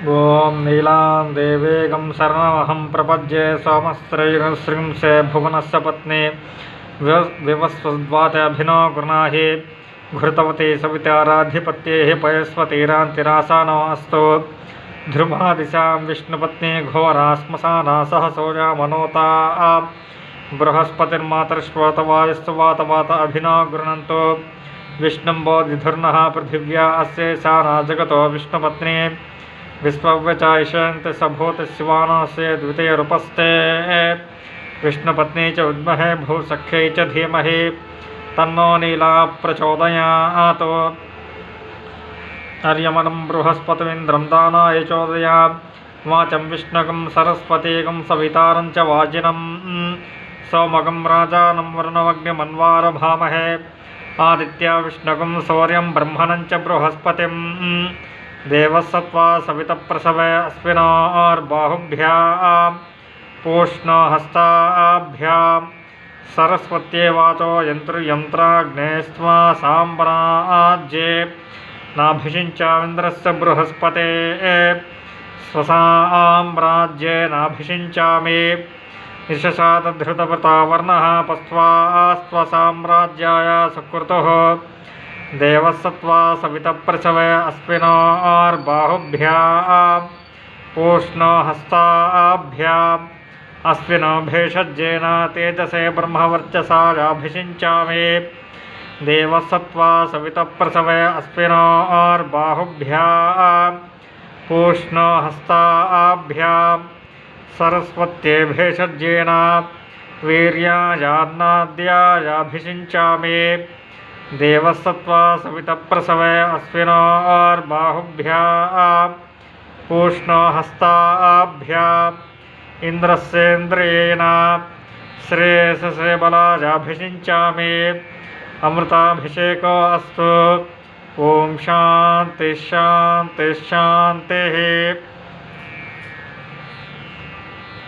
ఓం నీలాం దేవేగం శరణమహం ప్రపద్యే సోమస్త్రైశ్రీంసే భువనస్య పత్ని వివస్వద్వాతభినో గృణాహి ఘృతవతి సవితారాధిపత్యే పయస్వతీరాంతిరాసానో అస్తు ధ్రువా దిశాం విష్ణుపత్ని ఘోరా శ్మశానా సహసోజా మనోతా బృహస్పతిర్మాతర్శ్వతవాయస్వాతవాత అభినో గృణంతో విష్ణుం బోధిధుర్నః పృథివ్యా అస్యేషానా జగతో విష్ణుపత్ని विश्वव्यचायशन्ति सभूत शिवानस्य द्वितीयरूपस्ते विष्णुपत्नी च विद्महे भूसख्यै च धीमहि तन्नो नीला प्रचोदयात् अर्यमनं बृहस्पतिमिन्द्रं दानाय चोदयात् वाचं विष्णुकं सरस्वतीकं सवितारं च वाजिनं सोमकं राजानं वरुणमग्निमन्वारभामहे आदित्या विष्णुकं सूर्यं ब्रह्मणं च बृहस्पतिं देवसत्वा सवितप्रसवे अस्मिनार्बाहुभ्यां पूष्णहस्ताभ्यां सरस्वत्ये वाचो यन्त्रयन्त्राग्नेस्त्वा साम्राज्ये नाभिषिञ्चामिन्द्रस्य बृहस्पते स्वसाम्राज्ये नाभिषिञ्चामि निशशातधृतवृतावर्णः पस्त्वा स्वसाम्राज्याय सुकृतुः देवसत्वा सवितप्रसवे अस्मिनार्बाहुभ्यां पूष्णहस्ताभ्याम् अस्मिनो भेषज्येन तेजसे ब्रह्मवर्चसा याभिषिञ्चामि देवसत्वा सवितप्रसवे अस्मिनार्बाहुभ्यां पूष्णहस्ताभ्यां सरस्वत्ये भेषज्येन वीर्यायान्नाद्यायाभिषिञ्चामि देवसत्वा सवितप्रसवे अस्मिनार्बाहुभ्यां पूष्णहस्ताभ्याम् इन्द्रस्येन्द्रियेण श्रेयसे बलायाभिषिञ्चामि अमृताभिषेको अस्तु। ओम शांति शांति शांति।